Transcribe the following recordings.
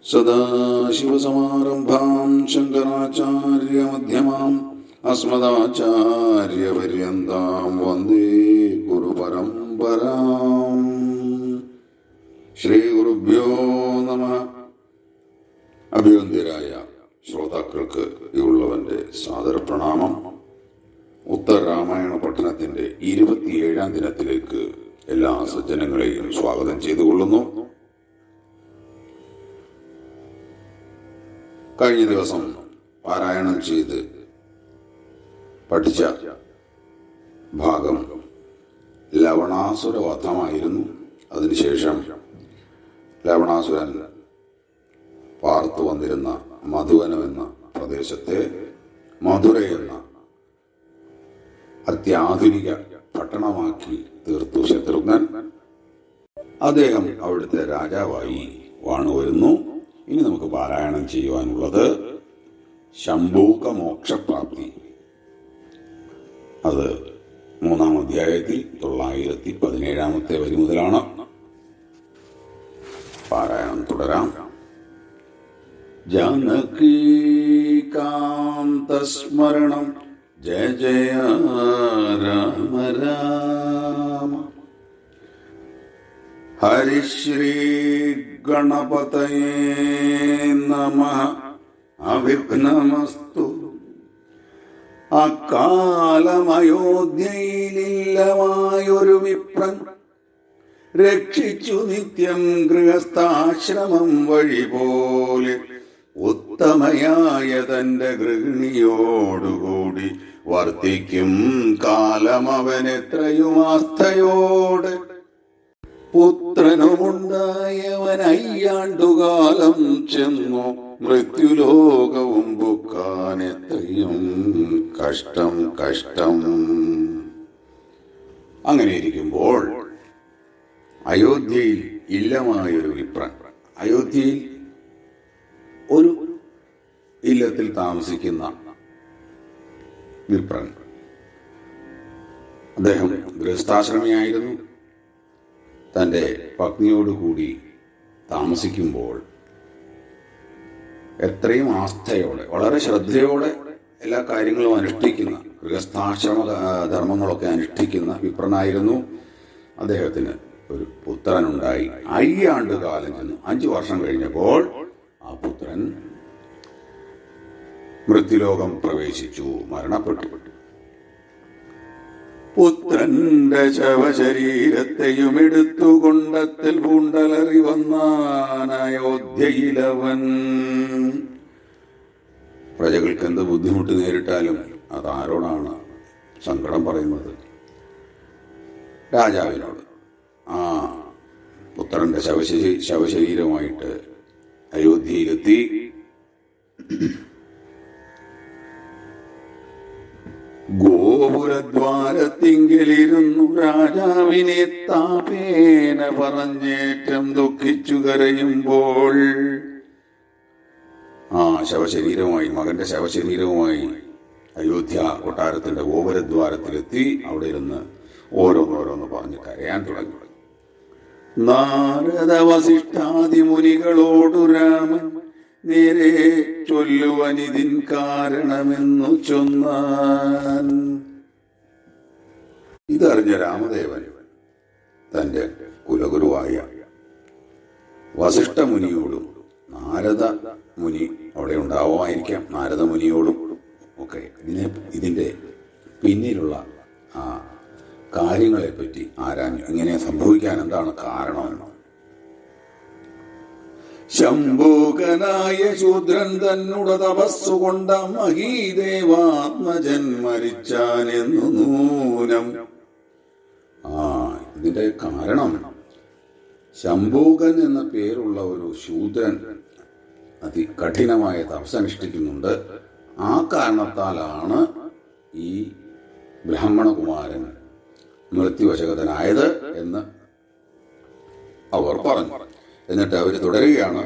സദാശിവസമാരംഭാം ശങ്കരാചാര്യമധ്യമാം അസ്മദാചാര്യപര്യന്താം വന്ദേ ഗുരുപരമ്പരാം. ശ്രീഗുരുഭ്യോ നമഃ. അഭിവന്ദ്യരായ ശ്രോതാക്കൾക്ക് ഉള്ളവന്റെ സാദര പ്രണാമം. ഉത്തരരാമായണ പഠനത്തിന്റെ 27ാം ദിനത്തിലേക്ക് എല്ലാ സജ്ജനങ്ങളെയും സ്വാഗതം ചെയ്തുകൊള്ളുന്നു. കഴിഞ്ഞ ദിവസം പാരായണം ചെയ്ത് പഠിച്ച ഭാഗം ലവണാസുര വധമായിരുന്നു. അതിനുശേഷം ലവണാസുരൻ പാർത്തു വന്നിരുന്ന മധുവനം എന്ന പ്രദേശത്തെ മധുര എന്ന അത്യാധുനിക പട്ടണമാക്കി തീർത്തു ശത്രുഘ്നൻ. അദ്ദേഹം അവിടുത്തെ രാജാവായി വാണുവരുന്നു. ഇനി നമുക്ക് പാരായണം ചെയ്യുവാനുള്ളത് ശംഭൂക മോക്ഷപ്രാപ്തി. അത് 3-ാം അധ്യായത്തിൽ 917 വരി മുതലാണ്. പാരായണം തുടരാം. ജാനകീകാന്തസ്മരണം ജയ ജയ രാമ രാമ. ഹരിശ്രീ ഗണപതയേ നമഃ. അവിഘ്നമസ്തു. അക്കാലമയോധ്യയിലില്ലമായൊരു വിപ്രൻ രക്ഷിച്ചു നിത്യം ഗൃഹസ്ഥാശ്രമം വഴി പോലെ ഉത്തമയായ തന്റെ ഗൃഹിണിയോടുകൂടി വർത്തിക്കും കാലം അവനെത്രയും ആസ്ഥയോടെ. പുത്രനുമുണ്ടായവൻ അയ്യാണ്ടുകാലം ചെന്നു മൃത്യുലോകവും ബുക്കാൻ എത്രയും കഷ്ടം കഷ്ടം. അങ്ങനെ ഇരിക്കുമ്പോൾ അയോധ്യയിൽ ഇല്ലമായൊരു വിപ്രൻ, അയോധ്യയിൽ ഒരു ഇല്ലത്തിൽ താമസിക്കുന്ന വിപ്രൻ, അദ്ദേഹം ഗൃഹസ്ഥാശ്രമിയായിരുന്നു. തൻ്റെ പത്നിയോടുകൂടി താമസിക്കുമ്പോൾ എത്രയും ആസ്ഥയോടെ, വളരെ ശ്രദ്ധയോടെ എല്ലാ കാര്യങ്ങളും അനുഷ്ഠിക്കുന്ന, ഗൃഹസ്ഥാശ്രമ ധർമ്മങ്ങളൊക്കെ അനുഷ്ഠിക്കുന്ന വിപ്രനായിരുന്നു. അദ്ദേഹത്തിന് ഒരു പുത്രനുണ്ടായി. 5 ആണ്ടുകാലം ചെന്നു. 5 വർഷം കഴിഞ്ഞപ്പോൾ ആ പുത്രൻ മൃത്യുലോകം പ്രവേശിച്ചു, മരണപ്പെട്ടു. പുത്രന്റെ ശവശരീരത്തെയും എടുത്തുകൊണ്ടത്തിൽ പൂണ്ടലറി വന്നാൻ അയോധ്യയിലവൻ. പ്രജകൾക്ക് എന്ത് ബുദ്ധിമുട്ട് നേരിട്ടാലും അതാരോടാണ് സങ്കടം പറയുന്നത്? രാജാവിനോട്. ആ പുത്രന്റെ ശവശരീരമായിട്ട് അയോധ്യയിലെത്തി. ഗോപുരദ്വാരത്തിങ്കലിരുന്നു രാജാവിനെ താപേന പറഞ്ഞേറ്റം ദുഃഖിച്ചു കരയുമ്പോൾ ആ ശവശരീരവുമായി, മകന്റെ ശവശരീരവുമായി അയോധ്യ കൊട്ടാരത്തിന്റെ ഗോപുരദ്വാരത്തിലെത്തി. അവിടെ ഇരുന്ന് ഓരോന്നോരോന്ന് പറഞ്ഞ് കരയാൻ തുടങ്ങി. നാരദ വസിഷ്ഠാദി മുനികളോടു രാമൻ നേരെ ചൊല്ലുവനിതിൻ കാരണമെന്നു ചൊന്നാൻ. ഇതറിഞ്ഞ രാമദേവൻ തന്റെ കുലഗുരുവായ വസിഷ്ഠ മുനിയോടും, നാരദ മുനി അവിടെ ഉണ്ടാവുമായിരിക്കാം, നാരദ മുനിയോടും ഒക്കെ ഇതിന്റെ പിന്നിലുള്ള ആ കാര്യങ്ങളെപ്പറ്റി ആരാഞ്ഞു. ഇങ്ങനെ സംഭവിക്കാൻ എന്താണ് കാരണമെന്ന്. ശംഭൂകനായ ശൂദ്രൻ തന്നുട തപസ്സുകൊണ്ട മഹീദേവാത്മജൻ മരിച്ചാനെന്നു നൂനം. ഇതിന്റെ കാരണം ശംഭൂകൻ എന്ന പേരുള്ള ഒരു ശൂദ്രൻ അതികഠിനമായ തപസ്സനുഷ്ഠിക്കുന്നുണ്ട്. ആ കാരണത്താലാണ് ഈ ബ്രാഹ്മണകുമാരൻ മൃത്യുവശകതനായത് എന്ന് അവർ പറഞ്ഞു. എന്നിട്ട് അവർ തുടരുകയാണ്.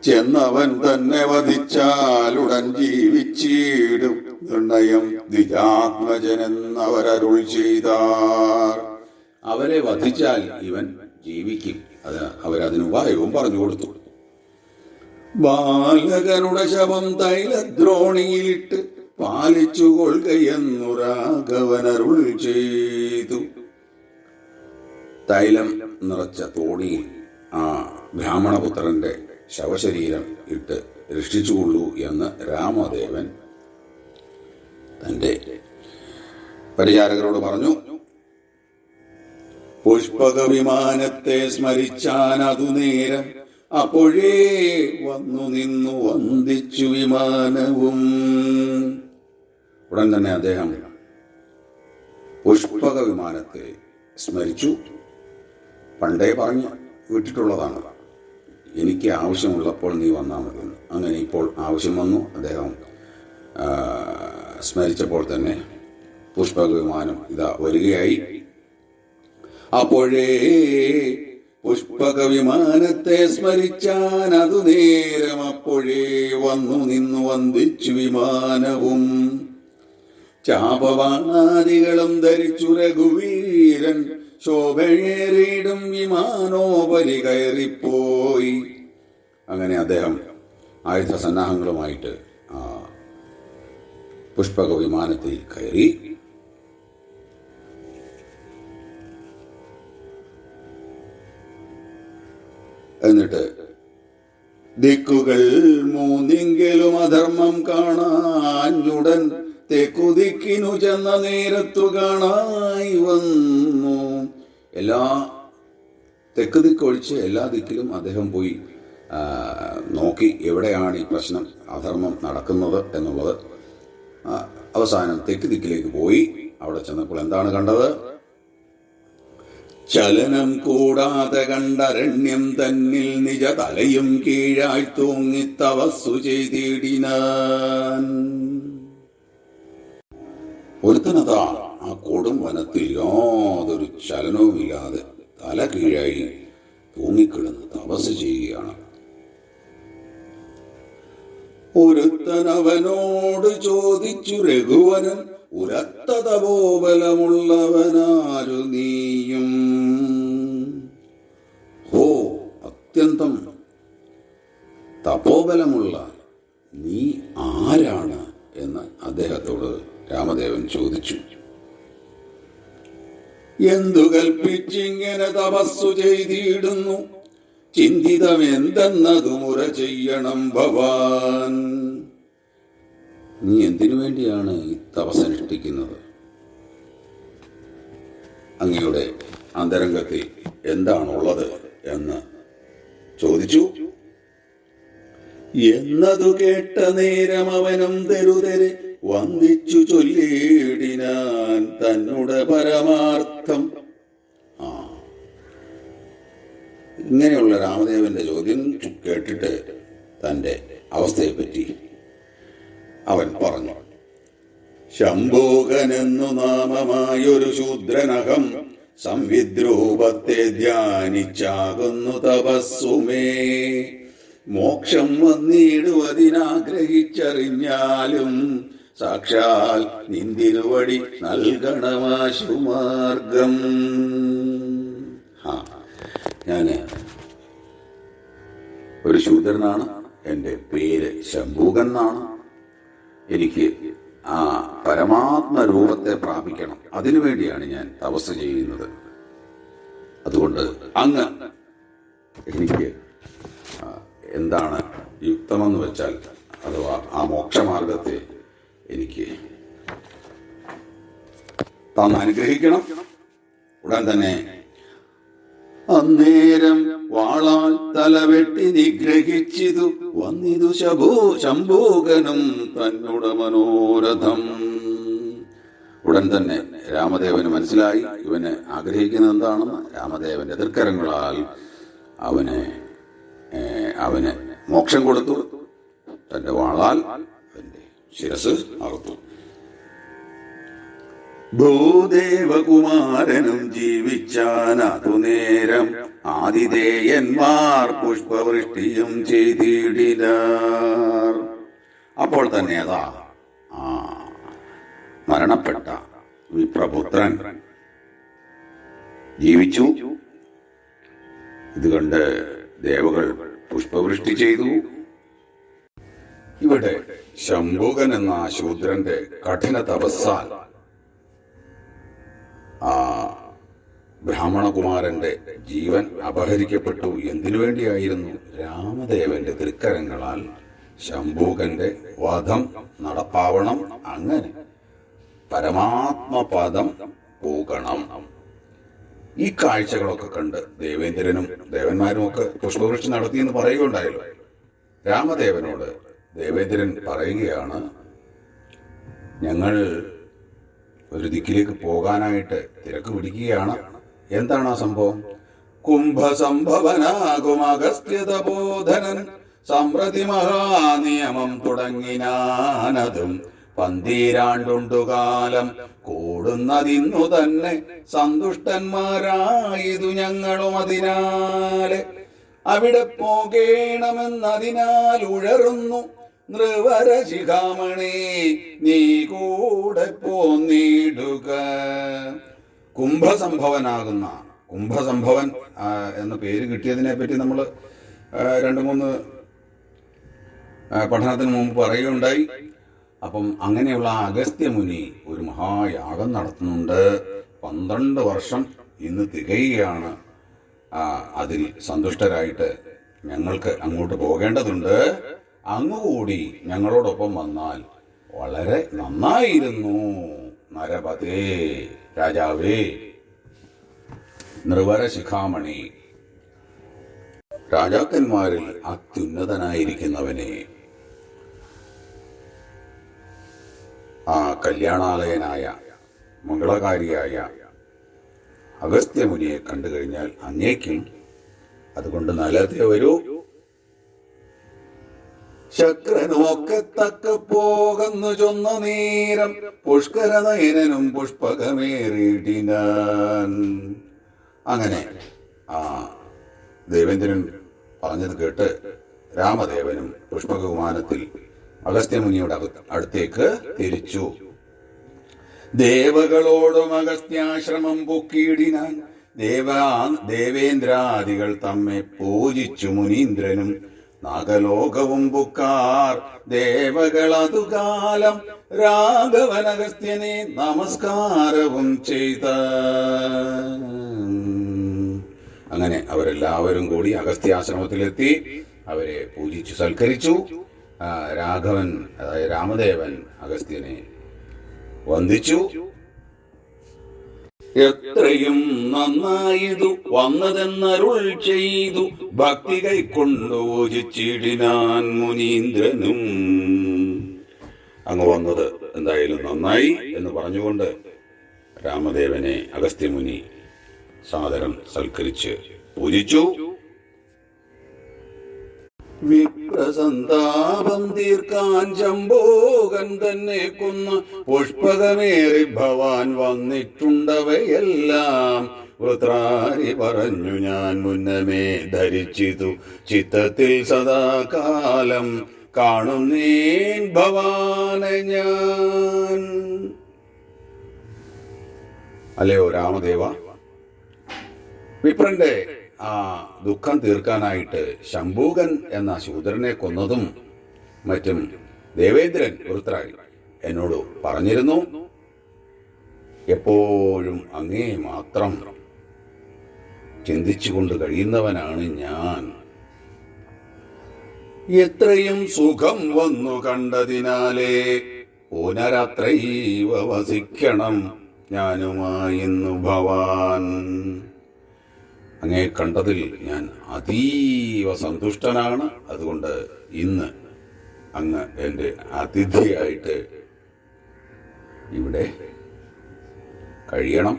ചെന്നവൻ തന്നെ വധിച്ചാലുടൻ ജീവിച്ചിടും നിർണയം ദ്വിജാത്മജനെന്നവരരുൾ ചെയ്താർ. അവരെ വധിച്ചാൽ ഇവൻ ജീവിക്കും. അവരതിന് ഉപായവും പറഞ്ഞു കൊടുത്തു. ബാലകനുടെ ശവം തൈലദ്രോണിയിലിട്ട് പാലിച്ചു കൊള്ളുകയെന്നു രാഘവനരുൾ ചെയ്തു. തൈലം നിറച്ച തോണിയിൽ ആ ബ്രാഹ്മണപുത്രന്റെ ശവശരീരം ഇട്ട് രക്ഷിച്ചുകൊള്ളൂ എന്ന് രാമദേവൻ തന്റെ പരിചാരകരോട് പറഞ്ഞു. പുഷ്പക വിമാനത്തെ സ്മരിച്ചാൻ അതു നേരം അപ്പോഴേ വന്നു നിന്നു വന്ദിച്ചു വിമാനവും. ഉടൻ തന്നെ അദ്ദേഹം പുഷ്പക വിമാനത്തെ സ്മരിച്ചു. പണ്ടേ പറഞ്ഞു വിട്ടിട്ടുള്ളതാണ്, എനിക്ക് ആവശ്യമുള്ളപ്പോൾ നീ വന്നാൽ മതി. അങ്ങനെ ഇപ്പോൾ ആവശ്യം വന്നു. അദ്ദേഹം സ്മരിച്ചപ്പോൾ തന്നെ പുഷ്പക വിമാനം ഇതാ വരികയായി. അപ്പോഴേ പുഷ്പക വിമാനത്തെ സ്മരിച്ചാൻ അതു നേരം അപ്പോഴേ വന്നു നിന്നു വന്ദിച്ചു വിമാനവും. ചാപവാണാദികളും ധരിച്ചു രഘുവീരൻ ശോഭയേറിയിടും വിമാനോപരി കയറിപ്പോയി. അങ്ങനെ അദ്ദേഹം ആയുധ സന്നാഹങ്ങളുമായിട്ട് പുഷ്പക വിമാനത്തിൽ കയറി. എന്നിട്ട് ദിക്കുകൾ മൂന്നെങ്കിലും അധർമ്മം കാണാഞ്ഞുടൻ തെക്കുദിക്കിനു ചെന്ന നേരത്തു കാണായി വന്നു. എല്ലാ തെക്ക് ദിക്കൊഴിച്ച് എല്ലാ ദിക്കിലും അദ്ദേഹം പോയി നോക്കി എവിടെയാണ് ഈ പ്രശ്നം, അധർമ്മം നടക്കുന്നത് എന്നുള്ളത്. അവസാനം തെക്ക് ദിക്കിലേക്ക് പോയി. അവിടെ ചെന്നപ്പോൾ എന്താണ് കണ്ടത്? ചലനം കൂടാതെ കണ്ടരണ്യം തന്നിൽ നിജ തലയും കീഴായി തൂങ്ങി തപസ്സു ചെയ്തിടിനാൻ. ഒരുത്തനതാ ആ കൊടും വനത്തിൽ യാതൊരു ചലനവുമില്ലാതെ തല കീഴായി തൂങ്ങിക്കിടന്ന് തപസ് ചെയ്യുകയാണ്. ഒരുത്തനവനോട് ചോദിച്ചു രഘുവരൻ, ഉരത്ത തപോബലമുള്ളവനാരു നീയും? ഹോ, അത്യന്തം തപോബലമുള്ള നീ ആരാണ് എന്ന് അദ്ദേഹത്തോട് രാമദേവൻ ചോദിച്ചു. എന്തു കൽപ്പിച്ചിങ്ങനെ തപസ്സു ചെയ്തിടുന്നു, ചിന്തിതമെന്തെന്നതു മുറ ചെയ്യണം ഭവാൻ. നീ എന്തിനു വേണ്ടിയാണ് ഈ തപസ്സനുഷ്ഠിക്കുന്നത്? അങ്ങയുടെ അന്തരംഗത്തിൽ എന്താണുള്ളത് എന്ന് ചോദിച്ചു. എന്നതു കേട്ട നേരം അവനും തെരുതെരെ വന്ദിച്ചു ചൊല്ലിയിടിനാൻ തന്നുടെ പരമാർത്ഥം. ഇങ്ങനെയുള്ള രാമദേവന്റെ ചോദ്യം കേട്ടിട്ട് തന്റെ അവസ്ഥയെപ്പറ്റി അവൻ പറഞ്ഞു. ശംഭോകനെന്നു നാമമായൊരു ശൂദ്രനകം സംവിദ്രൂപത്തെ ധ്യാനിച്ചാകുന്നു തപസ്സുമേ. മോക്ഷം വന്നിടുവതിനാഗ്രഹിച്ചറിഞ്ഞാലും സാക്ഷാൽ നിന്തിരുവടി നൽകണമാശുമാർഗം. ഞാന് ഒരു ശൂദ്രനാണ്. എൻ്റെ പേര് ശംഭൂകൻ എന്നാണ്. എനിക്ക് ആ പരമാത്മ രൂപത്തെ പ്രാപിക്കണം. അതിനുവേണ്ടിയാണ് ഞാൻ തപസ് ചെയ്യുന്നത്. അതുകൊണ്ട് അങ്ങ് എനിക്ക് എന്താണ് യുക്തമെന്ന് വെച്ചാൽ, അഥവാ ആ മോക്ഷമാർഗത്തെ എനിക്ക് അനുഗ്രഹിക്കണം. ഉടൻ തന്നെ അന്നേരം വാളാൽ തലവെട്ടി നിഗ്രഹിച്ചിതു വന്നിതു ശംഭൂകനും തന്നുടെ മനോരഥം. ഉടൻ തന്നെ രാമദേവന് മനസ്സിലായി ഇവന് ആഗ്രഹിക്കുന്നത് എന്താണെന്ന്. രാമദേവന്റെ തൃക്കരങ്ങളാൽ അവന് മോക്ഷം കൊടുത്തു. തന്റെ വാളാൽ അവന്റെ ശിരസ് അറുത്തു. ഭൂദേവകുമാരനും ജീവിച്ചാൻ അതു നേരം ആതിഥേയന്മാർ പുഷ്പവൃഷ്ടിയും ചെയ്തിടിനാർ. അപ്പോൾ തന്നെ അതാ മരണപ്പെട്ട വിപ്രപുത്രൻ ജീവിച്ചു. ഇത് കണ്ട് ദേവകൾ പുഷ്പവൃഷ്ടി ചെയ്തു. ഇവിടെ ശംഭുകൻ എന്ന ശൂദ്രന്റെ കഠിന തപസ്സാൽ ആ ബ്രാഹ്മണകുമാരന്റെ ജീവൻ അപഹരിക്കപ്പെട്ടു. എന്തിനു വേണ്ടിയായിരുന്നു? രാമദേവന്റെ തൃക്കരങ്ങളാൽ ശംഭുകന്റെ വധം നടപ്പാവണം. അങ്ങനെ പരമാത്മപദം പോകണം. ഈ കാഴ്ചകളൊക്കെ കണ്ട് ദേവേന്ദ്രനും ദേവന്മാരും ഒക്കെ പുഷ്പവൃഷ്ടി നടത്തിയെന്ന് പറയുകയുണ്ടായല്ലോ. രാമദേവനോട് ദേവേന്ദ്രൻ പറയുകയാണ്, ഞങ്ങൾ ഒരു ദിക്കിലേക്ക് പോകാനായിട്ട് തിരക്ക് പിടിക്കുകയാണ്. എന്താണ് ആ സംഭവം? കുംഭസംഭവനാകും അഗസ്ത്യതബോധനൻ സമ്പ്രതി മഹാനിയമം തുടങ്ങിനാനതും പന്തീരാണ്ടുണ്ടു കാലം കൂടുന്നതിന്നു തന്നെ സന്തുഷ്ടന്മാരായതു ഞങ്ങളും അതിനാലെ അവിടെ പോകേണമെന്നതിനാൽ ഉഴറുന്നു നൃവരശിഖാമണി നീ കൂടെ പോന്നിടുക. കുംഭസംഭവനാകുന്ന കുംഭസംഭവൻ എന്ന പേര് കിട്ടിയതിനെ പറ്റി നമ്മൾ 2-3 പഠനത്തിന് മുമ്പ് പറയുകയുണ്ടായി. അപ്പം അങ്ങനെയുള്ള അഗസ്ത്യമുനി ഒരു മഹായാഗം നടത്തുന്നുണ്ട്. 12 വർഷം ഇന്ന് തികയുകയാണ്. അതിൽ സന്തുഷ്ടരായിട്ട് ഞങ്ങൾക്ക് അങ്ങോട്ട് പോകേണ്ടതുണ്ട്. അങ്ങുകൂടി ഞങ്ങളോടൊപ്പം വന്നാൽ വളരെ നന്നായിരുന്നു. നരപതേ, രാജാവേ, നൃവരശിഖാമണി, രാജാക്കന്മാരിൽ അത്യുന്നതനായിരിക്കുന്നവനെ, ആ കല്യാണാലയനായ മംഗളകാരിയായ അഗസ്ത്യമുനിയെ കണ്ടു കഴിഞ്ഞാൽ അങ്ങേക്കും അതുകൊണ്ട് നല്ലതേ വരൂ. ശക്രനുമൊക്കെ തക്ക പോകുന്നു ചൊന്ന നേരം പുഷ്കരനയനും പുഷ്പകമേറിയിടിനാൻ. അങ്ങനെ ദേവേന്ദ്രൻ പറഞ്ഞത് കേട്ട് രാമദേവനും പുഷ്പകവിമാനത്തിൽ അഗസ്ത്യമുനിയുടെ അടുത്തേക്ക് തിരിച്ചു. ദേവകളോടും അഗസ്ത്യാശ്രമം പൊക്കിയിടിനാൻ. ദേവേന്ദ്രാദികൾ തമ്മെ പൂജിച്ചു മുനീന്ദ്രനും നാഗലോകവും പുക്കാർ. ദേവകൾ അതുകാലം രാഘവൻ അഗസ്ത്യനെ നമസ്കാരവും ചെയ്ത. അങ്ങനെ അവരെല്ലാവരും കൂടി അഗസ്ത്യാശ്രമത്തിലെത്തി അവരെ പൂജിച്ചു സൽക്കരിച്ചു. രാഘവൻ, അതായത് രാമദേവൻ, അഗസ്ത്യനെ വന്ദിച്ചു. എത്രയും നന്നായിതു വന്നതെന്നരുൾ ചെയ്തു ഭക്തി കൈക്കൊണ്ടു പൂജിച്ചിടിനാൻ മുനീന്ദ്രനും. അങ്ങ് വന്നത് എന്തായാലും നന്നായി എന്ന് പറഞ്ഞുകൊണ്ട് രാമദേവനെ അഗസ്ത്യമുനി സാദരം സൽക്കരിച്ച് പൂജിച്ചു. വിപ്രസന്താപം തീർക്കാൻ ശംഭോകൻ തന്നെ കൊന്ന് പുഷ്പകമേറി ഭവാൻ വന്നിട്ടുണ്ടവയെല്ലാം വൃത്രാരി പറഞ്ഞു ഞാൻ മുന്നമേ ധരിച്ചിതു ചിത്തത്തിൽ സദാകാലം കാണുന്നേൻ ഭവാനെ ഞാൻ. അല്ലയോ രാമദേവ, വിപ്രന്റെ ആ ദുഃഖം തീർക്കാനായിട്ട് ശംഭൂകൻ എന്ന ശൂദ്രനെ കൊന്നതും മറ്റും ദേവേന്ദ്രൻ വൃത്രാരി എന്നോട് പറഞ്ഞിരുന്നു. എപ്പോഴും അങ്ങേ മാത്രം ചിന്തിച്ചുകൊണ്ട് കഴിയുന്നവനാണ് ഞാൻ. എത്രയും സുഖം വന്നു കണ്ടതിനാലേ പുനരത്രൈവ വസിക്കണം ഞാനുമായിന്നു ഭവാൻ. അങ്ങേ കണ്ടതിൽ ഞാൻ അതീവ സന്തുഷ്ടനാണ്. അതുകൊണ്ട് ഇന്ന് അങ്ങ് എൻ്റെ അതിഥിയായിട്ട് ഇവിടെ കഴിയണം.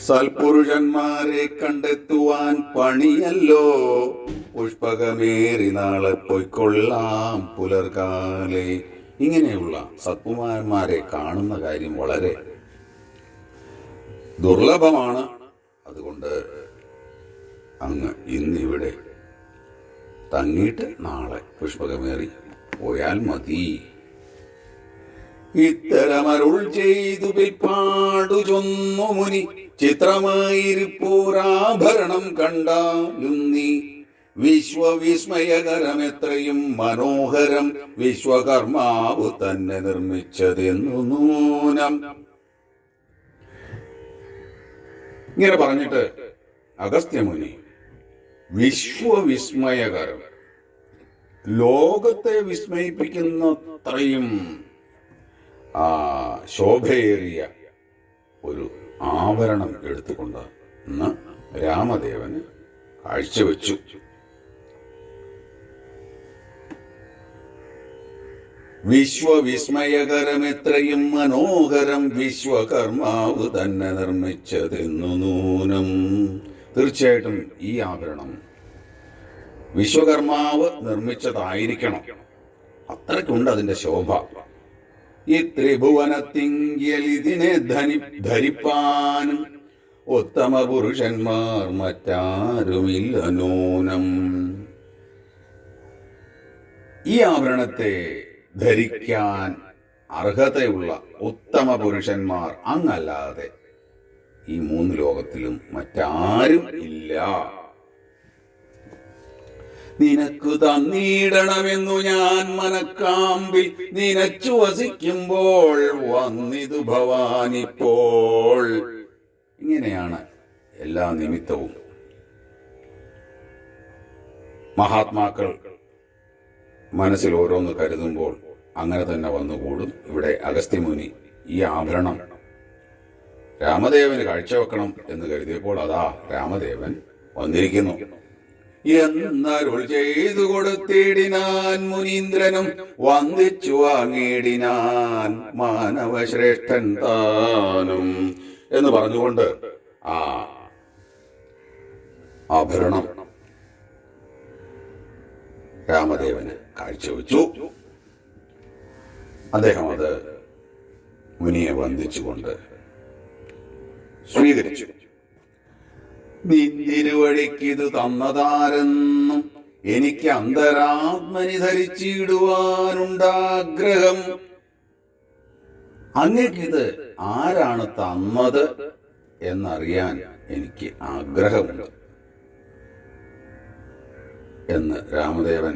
സൽപുരുഷന്മാരെ കണ്ടെത്തുവാൻ പണിയല്ലോ പുഷ്പകമേറി നാളെ പൊയ്ക്കൊള്ളാം പുലർകാലെ. ഇങ്ങനെയുള്ള സത്കുമാരന്മാരെ കാണുന്ന കാര്യം വളരെ ദുർലഭമാണ്. അതുകൊണ്ട് അങ്ങ് ഇന്നിവിടെ തങ്ങിയിട്ട് നാളെ പുഷ്പകമേറി പോയാൽ മതി. ഇത്തരമരുൾ ചെയ്തു പിൽപ്പാടു ചൊന്നു മുനി, ചിത്രമായിരിപ്പോരാഭരണം കണ്ടാലും നീ വിശ്വവിസ്മയകരമെത്രയും മനോഹരം, വിശ്വകർമാവ് തന്നെ നിർമ്മിച്ചതെന്നു നൂനം. ഇങ്ങനെ പറഞ്ഞിട്ട് അഗസ്ത്യമുനി വിശ്വവിസ്മയകരം, ലോകത്തെ വിസ്മയിപ്പിക്കുന്നത്രയും ശോഭയേറിയ ഒരു ആഭരണം എടുത്തുകൊണ്ട് രാമദേവന് കാഴ്ചവെച്ചു. വിശ്വവിസ്മയകരമെത്രയും മനോഹരം, വിശ്വകർമാവ് തന്നെ നിർമ്മിച്ചതെന്നു നൂനം. തീർച്ചയായിട്ടും ഈ ആഭരണം വിശ്വകർമാവ് നിർമ്മിച്ചതായിരിക്കണം, അത്രയ്ക്കുണ്ട് അതിന്റെ ശോഭ. ഈ ത്രിഭുവനത്തിങ്കൽ ഇതിനെ ധരിപ്പാനും ഉത്തമ പുരുഷന്മാർ മറ്റാരുമില്ല നൂനം. ഈ ആഭരണത്തെ ധരിക്കാൻ അർഹതയുള്ള ഉത്തമ പുരുഷന്മാർ അങ്ങല്ലാതെ ഈ 3 ലോകത്തിലും മറ്റാരും ഇല്ല. നിനക്കു തന്നിടണമെന്നു ഞാൻ മനക്കാമ്പിൽ നിനച്ചു വസിക്കുമ്പോൾ വന്നിതു ഭവാനിപ്പോൾ. ഇങ്ങനെയാണ് എല്ലാ നിമിത്തവും മഹാത്മാക്കൾ മനസ്സിൽ ഓരോന്ന് കരുതുമ്പോൾ അങ്ങനെ തന്നെ വന്നുകൂടും. ഇവിടെ അഗസ്ത്യമുനി ഈ ആഭരണം രാമദേവന് കാഴ്ചവെക്കണം എന്ന് കരുതിയപ്പോൾ അതാ രാമദേവൻ വന്നിരിക്കുന്നു. എന്നരുൾ ചെയ്തു കൊടുത്തിടിനാൻ മുനീന്ദ്രനും വന്ദിച്ചു വാങ്ങിയിടിനാൻ മാനവശ്രേഷ്ഠൻ താനും എന്ന് പറഞ്ഞുകൊണ്ട് ആ ആഭരണം രാമദേവന് കാഴ്ചവെച്ചു. അദ്ദേഹം അത് മുനിയെ വന്ദിച്ചുകൊണ്ട് സ്വീകരിച്ചു. നിന്തിരുവഴിക്കിത് തന്നതാരെന്നും എനിക്ക് അന്തരാത്മനി ധരിച്ചിടുവാനുണ്ടാഗ്രഹം. അങ്ങക്കിത് ആരാണ് തന്നത് എന്നറിയാൻ എനിക്ക് ആഗ്രഹമുണ്ട് എന്ന് രാമദേവൻ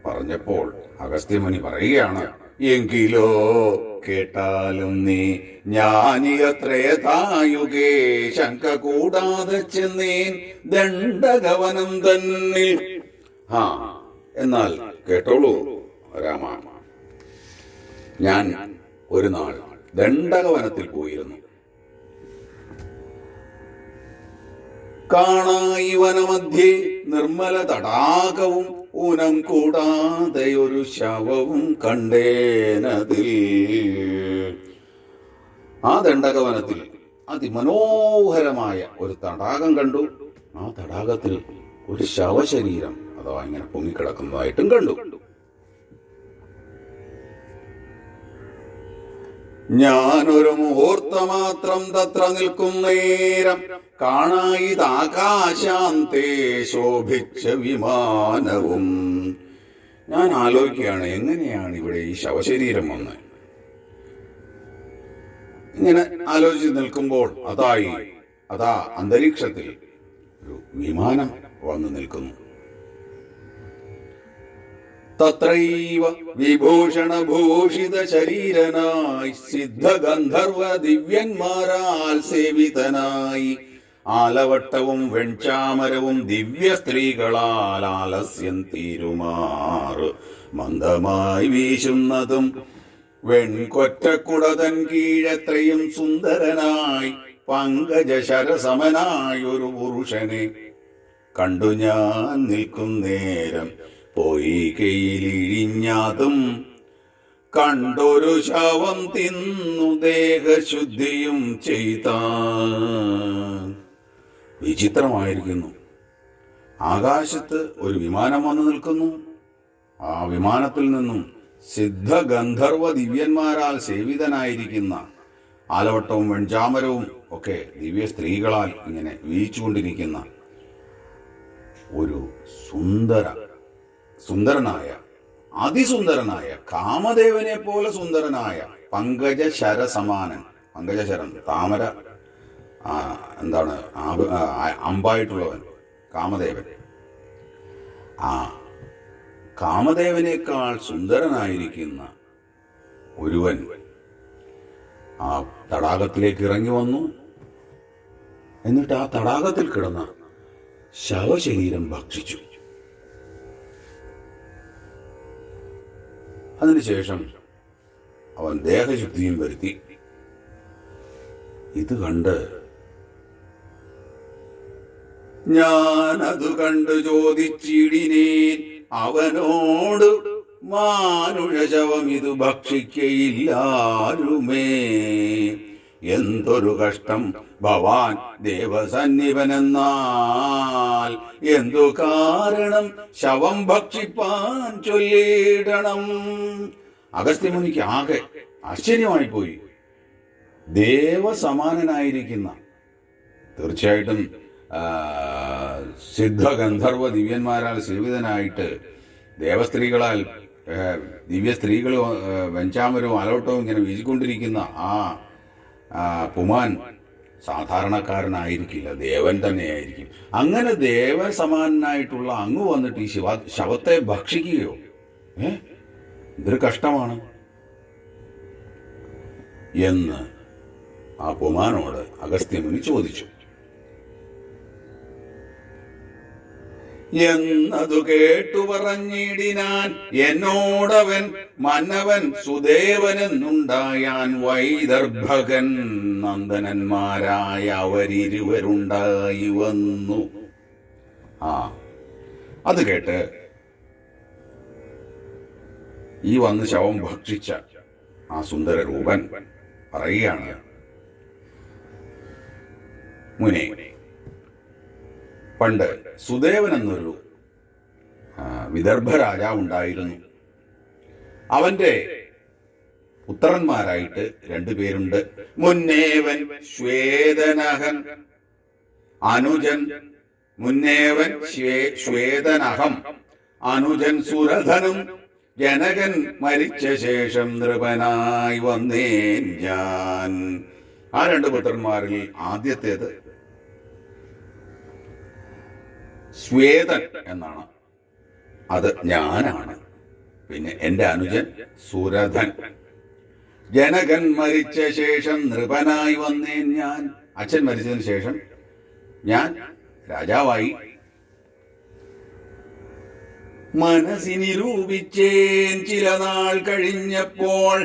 പറഞ്ഞപ്പോൾ അഗസ്ത്യമുനി പറയുകയാണ്, എങ്കിലോ കേട്ടാലും നീ ജ്ഞാനിയത്രയതായുഗേ ശങ്ക കൂടാതെ ചെന്നേൻ ദണ്ഡകവനം തന്നിൽ. എന്നാൽ കേട്ടോളൂ രാമ, ഞാൻ ഒരു നാൾ ദണ്ഡകവനത്തിൽ പോയിരുന്നു. കാണായി വനമധ്യേ നിർമ്മല തടാകവും ഊനം കൂടാതെ ഒരു ശവവും കണ്ടേനതിൽ. ആ ദണ്ഡകവനത്തിൽ അതിമനോഹരമായ ഒരു തടാകം കണ്ടു. ആ തടാകത്തിൽ ഒരു ശവശരീരം അഥവാ ഇങ്ങനെ പൊങ്ങിക്കിടക്കുന്നതായിട്ടും കണ്ടു. ഞാനൊരു മുഹൂർത്തമാത്രം തത്ര നിൽക്കും നേരം കാണായിതാകാശാന്തേ ശോഭിച്ച വിമാനവും. ഞാൻ ആലോചിക്കുകയാണ്, എങ്ങനെയാണ് ഇവിടെ ഈ ശവശരീരം വന്ന്. ഇങ്ങനെ ആലോചിച്ച് നിൽക്കുമ്പോൾ അതാ അന്തരീക്ഷത്തിൽ ഒരു വിമാനം വന്നു നിൽക്കുന്നു. തത്രൈവ വിഭൂഷണഭൂഷിത ശരീരനായി സിദ്ധഗന്ധർവ ദിവ്യന്മാരാൽ സേവിതനായി ആലവട്ടവും വെൺചാമരവും ദിവ്യ സ്ത്രീകളാൽ ആലസ്യം തീരുമാറ് മന്ദമായി വീശുന്നതും വെൺകൊറ്റക്കുടതൻ കീഴത്രയും സുന്ദരനായി പങ്കജശരസമനായൊരു പുരുഷനെ കണ്ടു ഞാൻ നിൽക്കും നേരം പൊയ്കയിലിഴിഞ്ഞതും കണ്ടൊരു ശവം തിന്നു ദേഹശുദ്ധിയും ചെയ്താൻ. വിചിത്രമായിരിക്കുന്നു. ആകാശത്ത് ഒരു വിമാനം വന്നു നിൽക്കുന്നു. ആ വിമാനത്തിൽ നിന്നും സിദ്ധഗന്ധർവ ദിവ്യന്മാരാൽ സേവിതനായിരിക്കുന്ന ആലവട്ടവും വെൺചാമരവും ഒക്കെ ദിവ്യ സ്ത്രീകളാൽ ഇങ്ങനെ വീഴിച്ചുകൊണ്ടിരിക്കുന്ന ഒരു സുന്ദരനായ അതിസുന്ദരനായ, കാമദേവനെ പോലെ സുന്ദരനായ, പങ്കജശര സമാനൻ, പങ്കജശരൻ താമര എന്താണ് അമ്പായിട്ടുള്ളവൻ കാമദേവൻ, ആ കാമദേവനേക്കാൾ സുന്ദരനായിരിക്കുന്ന ഒരുവൻ ആ തടാകത്തിലേക്ക് ഇറങ്ങി വന്നു. എന്നിട്ട് ആ തടാകത്തിൽ കിടന്ന ശവശരീരം ഭക്ഷിച്ചു. അതിനുശേഷം അവൻ ദേഹശുദ്ധിയും വരുത്തി. ഇത് കണ്ട് ഞാനതു കണ്ടു ചോദിച്ചിടിനേൻ അവനോട്, മാനുഷശവം ഇത് ഭക്ഷിക്കയില്ലാരുമേ. എന്തൊരു കഷ്ടം ഭവാൻ ദേവസന്നിപനെന്നാൽ, എന്തു കാരണം ശവം ഭക്ഷിപ്പാൻ ചൊല്ലിയിടണം. അഗസ്ത്യമുനിക്ക് ആകെ ആശ്ചര്യമായിപ്പോയി. ദേവസമാനനായിരിക്കുന്ന, തീർച്ചയായിട്ടും സിദ്ധഗന്ധർവ ദിവ്യന്മാരാൽ സേവിതനായിട്ട് ദേവസ്ത്രീകളാൽ ദിവ്യ സ്ത്രീകൾ വെഞ്ചാമരവും അലോട്ടവും ഇങ്ങനെ വീശിക്കൊണ്ടിരിക്കുന്ന ആ പുമാൻ സാധാരണക്കാരനായിരിക്കില്ല, ദേവൻ തന്നെയായിരിക്കും. അങ്ങനെ ദേവൻ സമാനനായിട്ടുള്ള അങ്ങ് വന്നിട്ട് ഈ ശവത്തെ ഭക്ഷിക്കുകയോ? ഇതൊരു കഷ്ടമാണ് എന്ന് ആ പുമാനോട് അഗസ്ത്യമുനി ചോദിച്ചു. എന്നതു കേട്ടു പറഞ്ഞിടിനാൻ, എന്നോടവൻ മന്നവൻ സുദേവനെന്നുണ്ടായാൻ വൈദർഭകൻ നന്ദനന്മാരായ അവരിരുവരുണ്ടായി വന്നു. അത് കേട്ട് ഈ വന്ന് ശവം ഭക്ഷിച്ച ആ സുന്ദര രൂപൻ പറയുകയാണ്, മുനെ, പണ്ട് സുദേവൻ എന്നൊരു വിദർഭ രാജാവുണ്ടായിരുന്നു. അവന്റെ പുത്രന്മാരായിട്ട് 2 പേരുണ്ട്. മുന്നേവൻ ശ്വേതനഹൻ അനുജൻ, മുന്നേവൻ ശ്വേതനഹം അനുജൻ സുരധനും. ജനകൻ മരിച്ച ശേഷം നൃപനായി വന്നേൻ ഞാൻ. ആ 2 പുത്രന്മാരിൽ ആദ്യത്തേത് ശ്വേതൻ എന്നാണ്, അത് ഞാനാണ്. പിന്നെ എൻ്റെ അനുജൻ സുരഥൻ. ജനകൻ മരിച്ച ശേഷം നൃപനായി വന്നേൻ ഞാൻ. അച്ഛൻ മരിച്ചതിന് ശേഷം ഞാൻ രാജാവായി. മനസ്സിനിരൂപിച്ചേൻ ചില നാൾ കഴിഞ്ഞപ്പോൾ,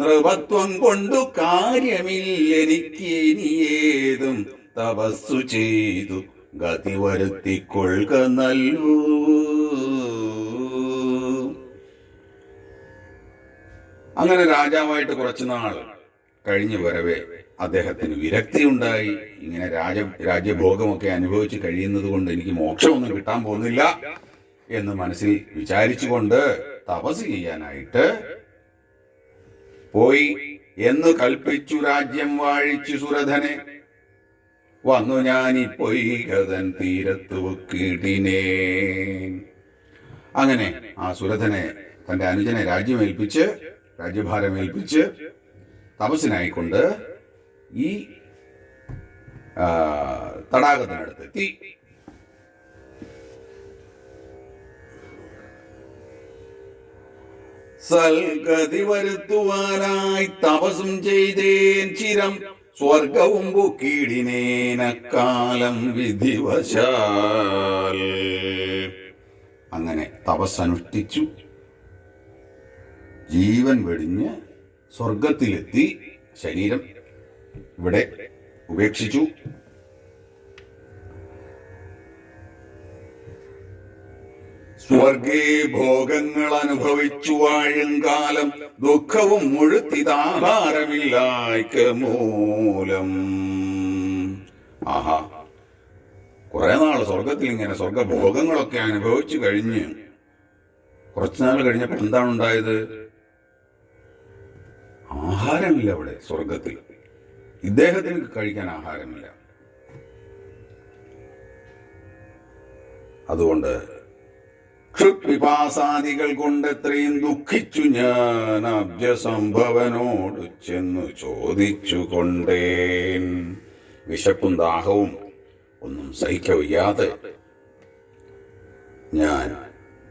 നൃപത്വം കൊണ്ടു കാര്യമില്ലെനിക്ക് ഇനിയേതും തപസ്സു ചെയ്തു ഗതി വരുത്തിക്കൊള്ളുക നല്ലൂ. അങ്ങനെ രാജാവായിട്ട് കുറച്ചുനാൾ കഴിഞ്ഞു വരവേ അദ്ദേഹത്തിന് വിരക്തിയുണ്ടായി. ഇങ്ങനെ രാജ്യഭോഗമൊക്കെ അനുഭവിച്ച് കഴിയുന്നത് കൊണ്ട് എനിക്ക് മോക്ഷമൊന്നും കിട്ടാൻ പോകുന്നില്ല എന്ന് മനസ്സിൽ വിചാരിച്ചുകൊണ്ട് തപസ് ചെയ്യാനായിട്ട് പോയി. എന്ന് കൽപ്പിച്ചു രാജ്യം വാഴിച്ചു സുരഥനെ. വന്നു ഞാനിപ്പൊയ്കതൻ തീരത്തു കീടിനേ. അങ്ങനെ ആ സുരഥനെ, തന്റെ അനുജനെ രാജ്യഭാരമേൽപ്പിച്ച് തപസ്സിനായിക്കൊണ്ട് ഈ തടാകത്തിനടുത്തെത്തി. സൽഗതി വരുത്തുവാനായി തപസ്സും ചെയ്തേൻ ചിരം, സ്വർഗവും പൊക്കിടിനേനക്കാലം വിധിവശാൽ. അങ്ങനെ തപസ്സനുഷ്ഠിച്ചു, ജീവൻ വെടിഞ്ഞ് സ്വർഗത്തിലെത്തി. ശരീരം ഇവിടെ ഉപേക്ഷിച്ചു. സ്വർഗേ ഭോഗങ്ങൾ അനുഭവിച്ചു വാഴും കാലം, ദുഃഖവും മുഴുത്തിതാഹാരമില്ലായ്ക്ക മൂലം. ആഹാ, കുറെ നാൾ സ്വർഗത്തിൽ ഇങ്ങനെ സ്വർഗഭോഗങ്ങളൊക്കെ അനുഭവിച്ചു കഴിഞ്ഞ് കുറച്ചുനാൾ കഴിഞ്ഞപ്പോൾ എന്താണ് ഉണ്ടായത്? ആഹാരമില്ല അവിടെ സ്വർഗത്തിൽ. ഇദ്ദേഹത്തിന് കഴിക്കാൻ ആഹാരമില്ല. അതുകൊണ്ട് ക്ഷുത്പിപാസാദികൾ കൊണ്ടെത്രയും ദുഃഖിച്ചു ഞാൻ അബ്ജസംഭവനോട് ചെന്നു ചോദിച്ചു കൊണ്ടേൻ. വിശപ്പും ദാഹവും ഒന്നും സഹിക്കവയ്യാതെ ഞാൻ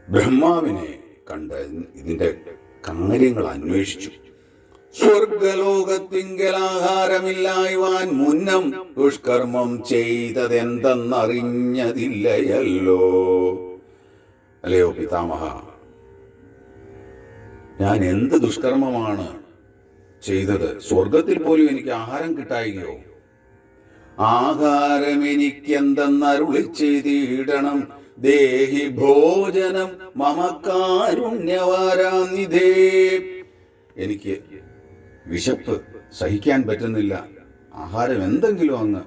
ബ്രഹ്മാവിനെ കണ്ട് ഇതിന്റെ കാര്യങ്ങൾ അന്വേഷിച്ചു. സ്വർഗലോകത്തിങ്കലാഹാരമില്ലായ്വാൻ മുന്നം ദുഷ്കർമ്മം ചെയ്തതെന്തെന്നറിഞ്ഞതില്ലയല്ലോ. അല്ലയോ പിതാമഹ, ഞാൻ എന്ത് ദുഷ്കർമ്മമാണ് ചെയ്തത്? സ്വർഗത്തിൽ പോലും എനിക്ക് ആഹാരം കിട്ടായികയോ? ആഹാരം എനിക്കെന്തെന്നരുളി ചെയ്തിടണം. ദേഹി ഭോജനം മമ കാരുണ്യവാരാനിധേ. എനിക്ക് വിശപ്പ് സഹിക്കാൻ പറ്റുന്നില്ല. ആഹാരം എന്തെങ്കിലും അങ്ങ്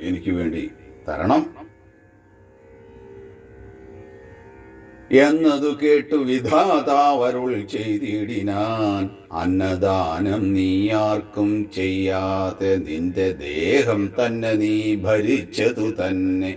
എനിക്ക് വേണ്ടി തരണം എന്നതു കേട്ടു വിധാതാവരുൾ ചെയ്തിടിനാൻ. അന്നദാനം നീ ആർക്കും ചെയ്യാതെ നിന്റെ ദേഹം തന്നെ നീ ഭരിച്ചതു തന്നെ.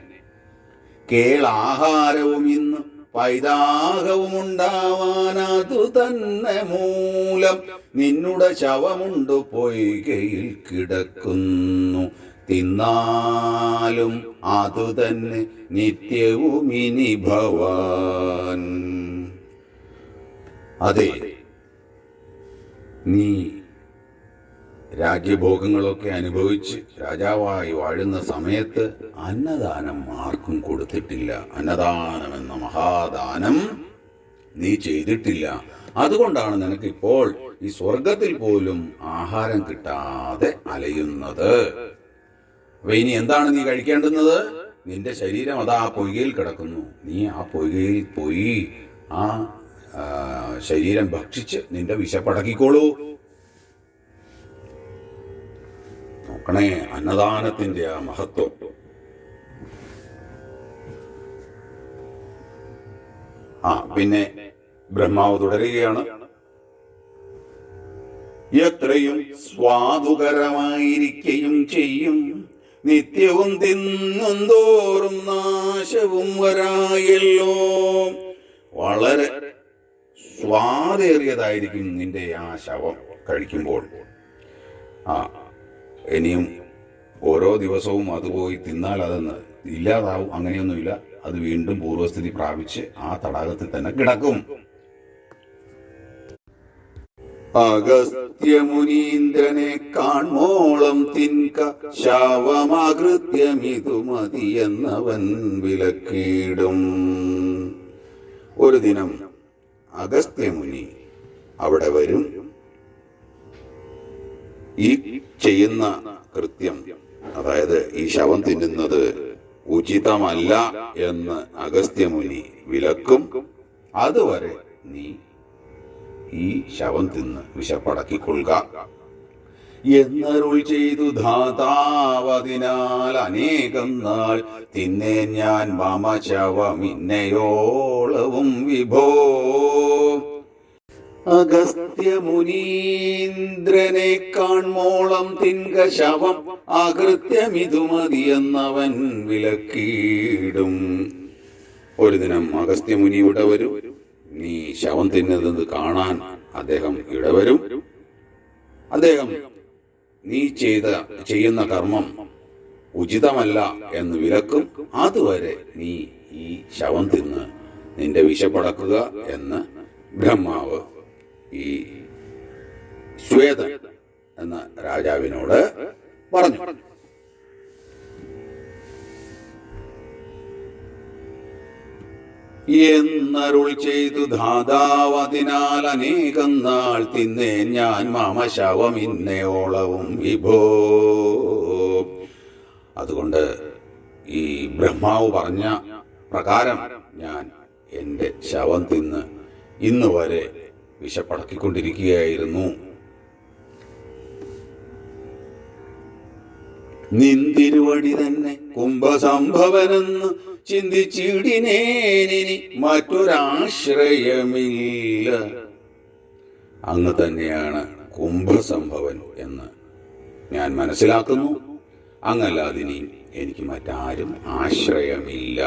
കേളാഹാരവും ഇന്ന് പൈതാഹവും ഉണ്ടാവാനതു തന്നെ മൂലം നിന്നുടെ ശവമുണ്ടു പൊയ്കയിൽ കിടക്കുന്നു. തിന്നാലും അതു തന്നെ നിത്യവും ഇനി ഭവാൻ. അതെ, നീ രാജ്യഭോഗങ്ങളൊക്കെ അനുഭവിച്ച് രാജാവായി വാഴുന്ന സമയത്ത് അന്നദാനം ആർക്കും കൊടുത്തിട്ടില്ല. അന്നദാനം എന്ന മഹാദാനം നീ ചെയ്തിട്ടില്ല. അതുകൊണ്ടാണ് നിനക്കിപ്പോൾ ഈ സ്വർഗത്തിൽ പോലും ആഹാരം കിട്ടാതെ അലയുന്നത്. അപ്പൊ ഇനി എന്താണ് നീ കഴിക്കേണ്ടുന്നത്? നിന്റെ ശരീരം അതാ പൊയ്കയിൽ കിടക്കുന്നു. നീ ആ പൊയ്കയിൽ പോയി ആ ശരീരം ഭക്ഷിച്ച് നിന്റെ വിശപ്പടക്കിക്കോളൂ. നോക്കണേ അന്നദാനത്തിന്റെ ആ മഹത്വം. പിന്നെ ബ്രഹ്മാവ് തുടരുകയാണ്. എത്രയും സ്വാദുകരമായിരിക്കുകയും ചെയ്യും, നിത്യവും തിന്നും തോറും നാശവും വരായല്ലോ. വളരെ സ്വാദേറിയതായിരിക്കും നിന്റെ ആ ശവം കഴിക്കുമ്പോൾ. ഇനിയും ഓരോ ദിവസവും അത് പോയി തിന്നാൽ അതെന്ന് ഇല്ലാതാവും. അങ്ങനെയൊന്നുമില്ല, അത് വീണ്ടും പൂർവസ്ഥിതി പ്രാപിച്ച് ആ തടാകത്തിൽ തന്നെ കിടക്കും. അഗസ്ത്യമുനീന്ദ്രനെ കാൺമോളം തിൻക ശാവമാകൃത്യമിതു മതിയെന്നവൻ വിലക്കിടും. ഒരു ദിനം അഗസ്ത്യമുനി അവിടെ വരും. ഈ ചെയ്യുന്ന കൃത്യം, അതായത് ഈ ശവം തിന്നുന്നത് ഉചിതമല്ല എന്ന് അഗസ്ത്യമുനി വിലക്കും. അതുവരെ നീ ഈ ശവം തിന്ന് വിശപ്പടക്കിക്കൊള്ളുക എന്നരുൾ ചെയ്തു ധാതാവതിനാൽ അനേകം നാൾ തിന്നേൻ ഞാൻ മമ ശവമിന്നയോളവും വിഭോ. അഗസ്ത്യമുനീന്ദ്രനെ കാൺമോളം തിൻക ശവം അകൃത്യമിതു മതിയെന്നവൻ വിലക്കിടും. ഒരു ദിനം അഗസ്ത്യമുനി ഇവിടെ വരും. നീ ശവം തിന്നത് കാണാൻ അദ്ദേഹം ഇവിടെ വരും. അദ്ദേഹം നീ ചെയ്യുന്ന കർമ്മം ഉചിതമല്ല എന്ന് വിലക്കും. അതുവരെ നീ ഈ ശവം തിന്ന് നിന്റെ വിശപ്പടക്കുക എന്ന് ബ്രഹ്മാവ് ഈ ശ്വേതൻ എന്ന രാജാവിനോട് പറഞ്ഞു. എന്നരുൾ ചെയ്തു ധാതാവതിനാൽ അനേകം നാൾ തിന്നേ ഞാൻ മമ ശവം ഇന്നയോളവും വിഭോ. അതുകൊണ്ട് ഈ ബ്രഹ്മാവ് പറഞ്ഞ പ്രകാരം ഞാൻ എൻ്റെ ശവം തിന്ന് ഇന്ന് വരെ വിശപ്പടക്കിക്കൊണ്ടിരിക്കുകയായിരുന്നു. നിന്തിരുവടി തന്നെ കുംഭസംഭവനെന്ന് ചിന്തിച്ചിടിനേനിനി മറ്റൊരാശ്രയമില്ല. അങ്ങ് തന്നെയാണ് കുംഭസംഭവൻ എന്ന് ഞാൻ മനസ്സിലാക്കുന്നു. അങ്ങല്ലാതിനി എനിക്ക് മറ്റാരും ആശ്രയമില്ല.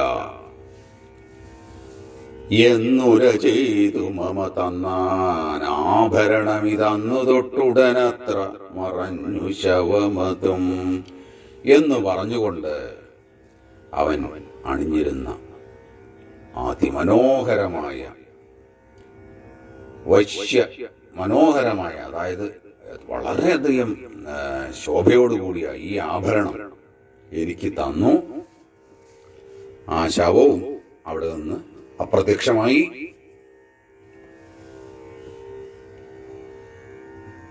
എന്നുര ചെയ്തു മമ തന്നാൻ ആഭരണമിതന്നു തൊട്ടുടനത്ര മറഞ്ഞു ശവമതും എന്നു പറഞ്ഞുകൊണ്ട് അവൻ അണിഞ്ഞിരുന്ന അതിമനോഹരമായ മനോഹരമായ, അതായത് വളരെയധികം ശോഭയോടുകൂടിയ ഈ ആഭരണം എനിക്ക് തന്നു. ആ ശവവും അവിടെ നിന്ന് അപ്രത്യക്ഷമായി.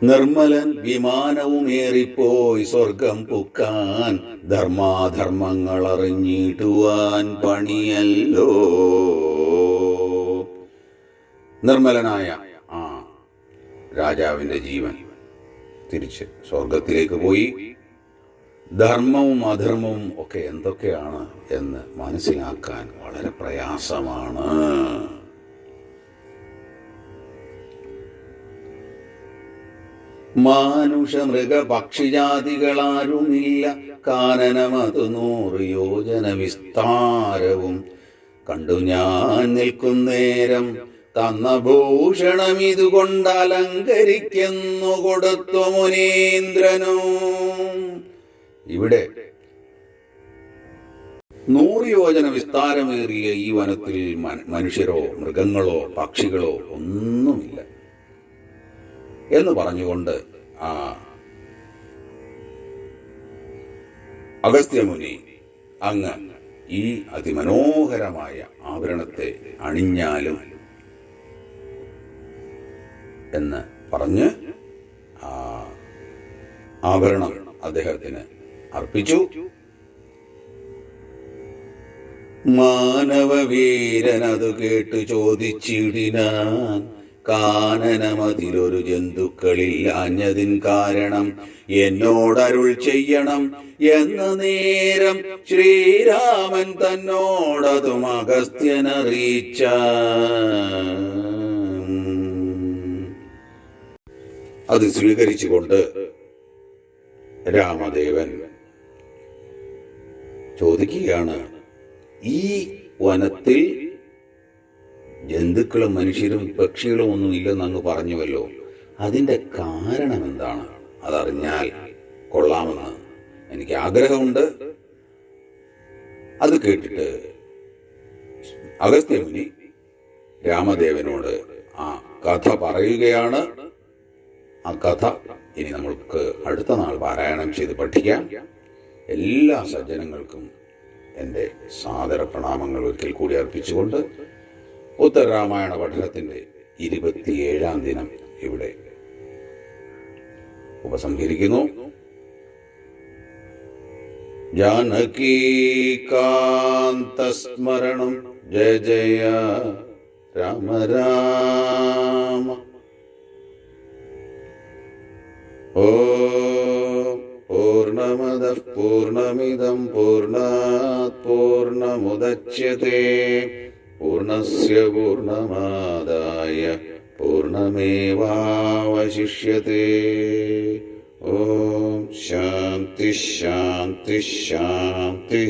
നിർമ്മലൻ വിമാനവുമേറിപ്പോയി സ്വർഗം പുക്കാൻ ധർമാധർമ്മങ്ങൾ അറിഞ്ഞിടുവാൻ പണിയല്ലോ. നിർമ്മലനായ ആ രാജാവിൻ്റെ ജീവൻ തിരിച്ച് സ്വർഗത്തിലേക്ക് പോയി. ധർമ്മവും അധർമ്മവും ഒക്കെ എന്തൊക്കെയാണ് എന്ന് മനസ്സിലാക്കാൻ വളരെ പ്രയാസമാണ്. മാനുഷ മൃഗ പക്ഷിജാതികളാരുമില്ല, കാനനമതു 100 യോജന വിസ്താരവും. കണ്ടു ഞാൻ നിൽക്കുന്നേരം തന്ന ഭൂഷണം ഇതുകൊണ്ട് അലങ്കരിക്കുന്നു കൊടുത്തു മുനീന്ദ്രനും. ഇവിടെ 100 യോജന വിസ്താരമേറിയ ഈ വനത്തിൽ മനുഷ്യരോ മൃഗങ്ങളോ പക്ഷികളോ ഒന്നുമില്ല എന്ന് പറഞ്ഞുകൊണ്ട് ആ അഗസ്ത്യമുനി അങ്ങ് ഈ അതിമനോഹരമായ ആഭരണത്തെ അണിഞ്ഞാലും എന്ന് പറഞ്ഞ് ആ ആഭരണം അദ്ദേഹത്തിന് അർപ്പിച്ചു. മാനവവീരനതു കേട്ടു ചോദിച്ചിടിനാൻ, കാനനമതിലൊരു ജന്തുക്കളില്ലാഞ്ഞതിൻ കാരണം എന്നോടരുൾ ചെയ്യണം എന്ന നേരം ശ്രീരാമൻ തന്നോടതും അഗസ്ത്യനറിയിച്ച. അത് സ്വീകരിച്ചുകൊണ്ട് രാമദേവൻ ചോദിക്കുകയാണ്, ഈ വനത്തിൽ ജന്തുക്കളും മനുഷ്യരും പക്ഷികളും ഒന്നും ഇല്ലെന്ന് അങ്ങ് പറഞ്ഞുവല്ലോ, അതിൻ്റെ കാരണം എന്താണ്? അതറിഞ്ഞാൽ കൊള്ളാമെന്ന് എനിക്ക് ആഗ്രഹമുണ്ട്. അത് കേട്ടിട്ട് അഗസ്ത്യമുനി രാമദേവനോട് ആ കഥ പറയുകയാണ്. ആ കഥ ഇനി നമ്മൾക്ക് അടുത്ത നാൾ പാരായണം ചെയ്ത് പഠിക്കാം. എല്ലാ സജ്ജനങ്ങൾക്കും എൻ്റെ സാദര പ്രണാമങ്ങൾ ഒരിക്കൽ കൂടി അർപ്പിച്ചുകൊണ്ട് ഉത്തരരാമായണ പഠനത്തിൻ്റെ 27ാം ദിനം ഇവിടെ ഉപസംഹരിക്കുന്നു. ജാനകീകാന്തസ്മരണം ജയ ജയ രാമ രാമ. ഓം പൂർണ്ണമദഃ പൂർണ്ണമിദം പൂർണ്ണാത് പൂർണ്ണമുദച്യതേ പൂർണ്ണസ്യ പൂർണ്ണമാദായ പൂർണ്ണമേവാവശിഷ്യതേ. ഓം ശാന്തി ശാന്തി ശാന്തി.